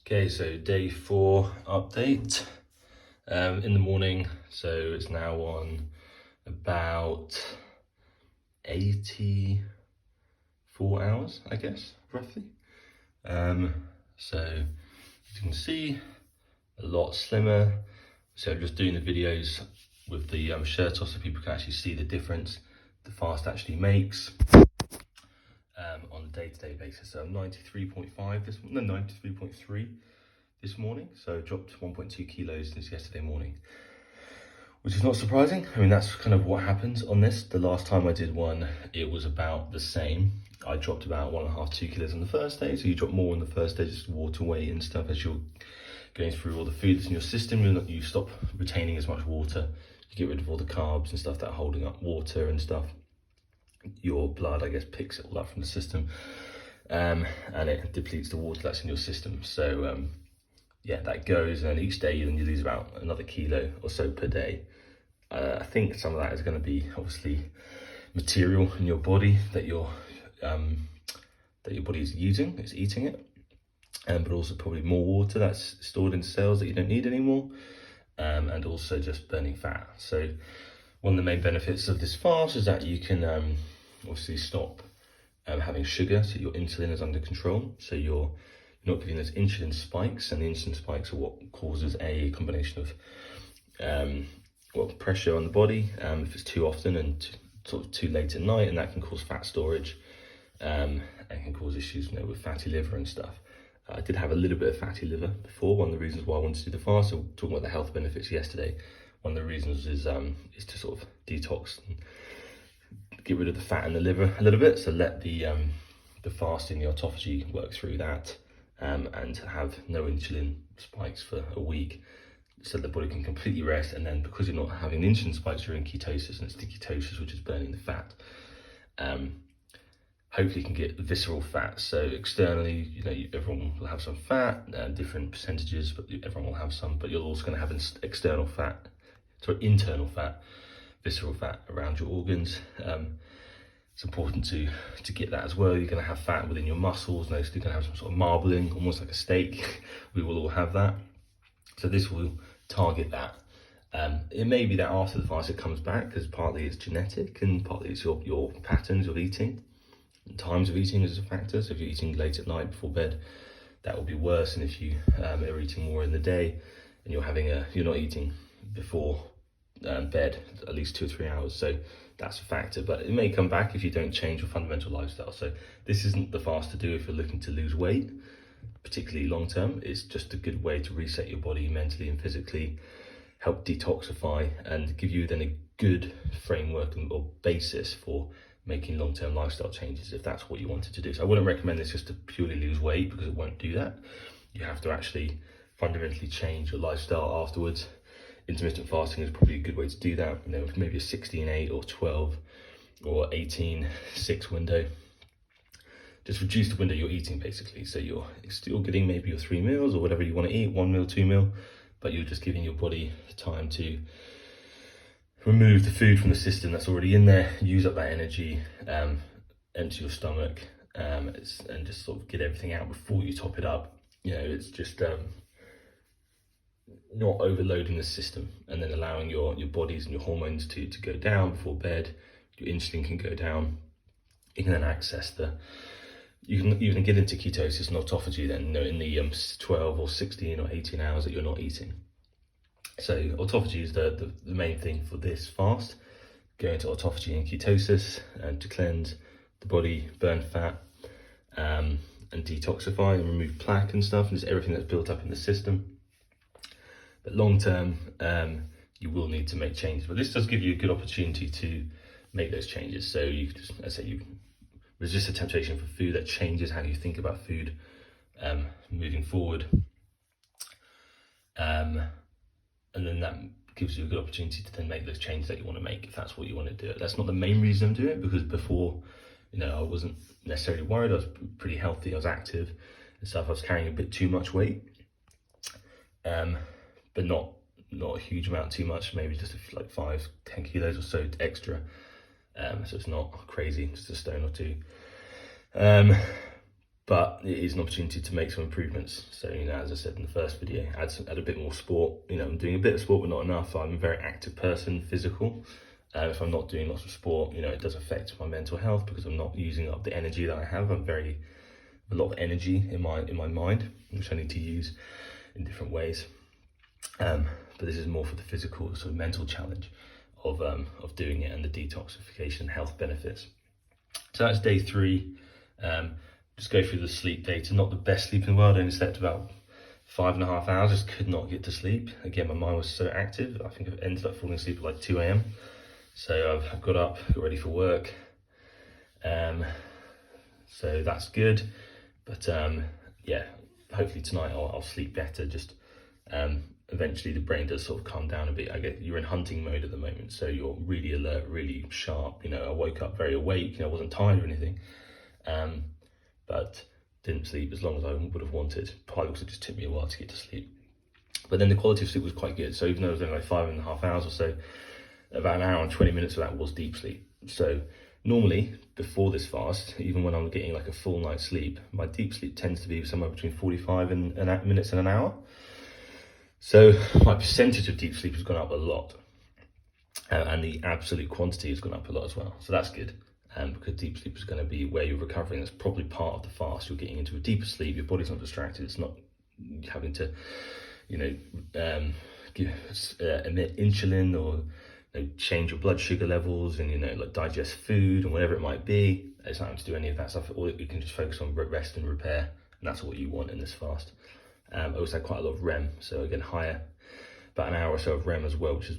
Okay, so day 4 update in the morning. So it's now on about 84 hours, I guess, roughly. So as you can see, a lot slimmer. So I'm just doing the videos with the shirt off so people can actually see the difference the fast actually makes on a day-to-day basis. So I'm 93.5 this morning, no, 93.3 this morning. So I dropped 1.2 kilos since yesterday morning, which is not surprising. I mean, that's kind of what happens on this. The last time I did one, it was about the same. I dropped about 1.5, 2 kilos on the first day. So you drop more on the first day, just water weight and stuff as you're going through all the food that's in your system. You stop retaining as much water. You get rid of all the carbs and stuff that are holding up water and stuff. Your blood, I guess, picks it all up from the system, and it depletes the water that's in your system. So yeah, that goes, and each day then you lose about another kilo or so per day. I think some of that is going to be obviously material in your body that your body is using, it's eating it, but also probably more water that's stored in cells that you don't need anymore, and also just burning fat. So one of the main benefits of this fast is that you can obviously stop having sugar, so your insulin is under control, so you're not getting those insulin spikes, and the insulin spikes are what causes a combination of pressure on the body if it's too often and sort of too late at night, and that can cause fat storage and can cause issues, with fatty liver and stuff. I did have a little bit of fatty liver before. One of the reasons why I wanted to do the fast, so talking about the health benefits yesterday, one of the reasons is to sort of detox and get rid of the fat in the liver a little bit. So let the fasting, the autophagy work through that, and have no insulin spikes for a week, so the body can completely rest. And then because you're not having insulin spikes, you're in ketosis, and it's the ketosis which is burning the fat. Hopefully you can get visceral fat. So externally, everyone will have some fat, different percentages, but everyone will have some. But you're also going to have an internal fat, visceral fat around your organs. It's important to get that as well. You're going to have fat within your muscles, and you're going to have some sort of marbling, almost like a steak. We will all have that. So this will target that. It may be that after the fast it comes back, because partly it's genetic and partly it's your patterns of eating. And times of eating is a factor. So if you're eating late at night before bed, that will be worse than if you are eating more in the day and you're not eating before bed at least 2 or 3 hours. So that's a factor, but it may come back if you don't change your fundamental lifestyle. So this isn't the fast to do if you're looking to lose weight, particularly long term. It's just a good way to reset your body mentally and physically, help detoxify, and give you then a good framework or basis for making long-term lifestyle changes if that's what you wanted to do. So I wouldn't recommend this just to purely lose weight, because it won't do that. You have to actually fundamentally change your lifestyle afterwards. Intermittent fasting is probably a good way to do that. Maybe a 16-8 or 12 or 18-6 window. Just reduce the window you're eating, basically. So you're still getting maybe your 3 meals or whatever you want to eat, 1 meal, 2 meal, but you're just giving your body time to remove the food from the system that's already in there, use up that energy, empty your stomach, and just sort of get everything out before you top it up. It's just not overloading the system, and then allowing your bodies and your hormones to go down before bed. Your insulin can go down. You can then access you can get into ketosis and autophagy then, in the 12 or 16 or 18 hours that you're not eating. So autophagy is the main thing for this fast. Go into autophagy and ketosis, and to cleanse the body, burn fat, and detoxify and remove plaque and stuff, and just everything that's built up in the system. But long term, you will need to make changes. But this does give you a good opportunity to make those changes. So you resist the temptation for food. That changes how you think about food moving forward. And then that gives you a good opportunity to then make those changes that you want to make, if that's what you want to do. That's not the main reason I'm doing it, because before, I wasn't necessarily worried. I was pretty healthy, I was active and stuff. I was carrying a bit too much weight, but not a huge amount too much, maybe just like 5-10 kilos or so extra. So it's not crazy, just a stone or two. but it is an opportunity to make some improvements. So, you know, as I said in the first video, add a bit more sport. You know, I'm doing a bit of sport, but not enough. I'm a very active person, physical. If I'm not doing lots of sport, you know, it does affect my mental health because I'm not using up the energy that I have. A lot of energy in my mind, which I need to use in different ways. But this is more for the physical, sort of mental challenge of doing it, and the detoxification and health benefits. So that's day 3. Just go through the sleep data. Not the best sleep in the world. I only slept about 5.5 hours. Just could not get to sleep. Again, my mind was so active. I think I ended up falling asleep at like 2 a.m. So I've got up, got ready for work. So that's good. But yeah, hopefully tonight I'll sleep better. Just eventually the brain does sort of calm down a bit. I get you're in hunting mode at the moment, so you're really alert, really sharp. You know, I woke up very awake. You know, I wasn't tired or anything. But didn't sleep as long as I would have wanted, partly because it just took me a while to get to sleep. But then the quality of sleep was quite good. So even though it was only like 5.5 hours or so, about an hour and 20 minutes of that was deep sleep. So normally before this fast, even when I'm getting like a full night's sleep, my deep sleep tends to be somewhere between 45 minutes and an hour. So my percentage of deep sleep has gone up a lot. And the absolute quantity has gone up a lot as well. So that's good. Because deep sleep is going to be where you're recovering. That's probably part of the fast. You're getting into a deeper sleep. Your body's not distracted. It's not having to, you know, emit insulin or, you know, change your blood sugar levels and, you know, like digest food and whatever it might be. It's not having to do any of that stuff. All you can just focus on rest and repair, and that's what you want in this fast. I also had quite a lot of REM, so again higher, about an hour or so of REM as well, which is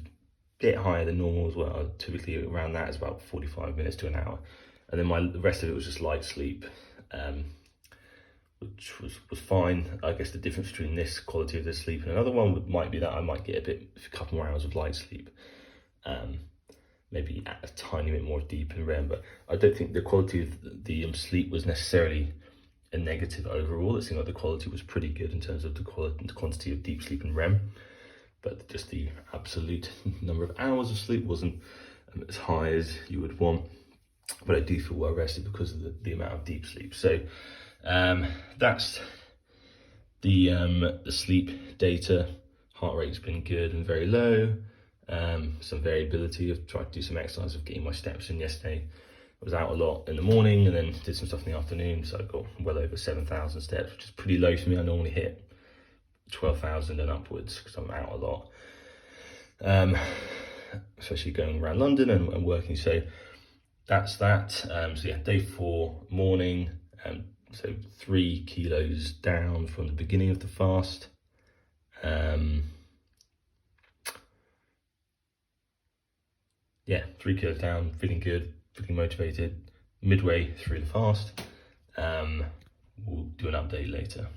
bit higher than normal as well. Typically around that is about 45 minutes to an hour. And then the rest of it was just light sleep, which was fine. I guess the difference between this quality of this sleep and another one might be that I might get a couple more hours of light sleep. Maybe a tiny bit more deep in REM, but I don't think the quality of the sleep was necessarily a negative overall. It seemed like the quality was pretty good in terms of the quantity of deep sleep and REM. But just the absolute number of hours of sleep wasn't as high as you would want. But I do feel well rested because of the amount of deep sleep. So that's the sleep data. Heart rate's been good and very low. Some variability. I've tried to do some exercise of getting my steps in yesterday. I was out a lot in the morning and then did some stuff in the afternoon. So I got well over 7,000 steps, which is pretty low for me. I normally hit 12,000 and upwards because I'm out a lot, especially going around London and working. So that's that. So yeah, day 4 morning, so 3 kilos down from the beginning of the fast. Yeah, 3 kilos down, feeling good, feeling motivated. Midway through the fast, we'll do an update later.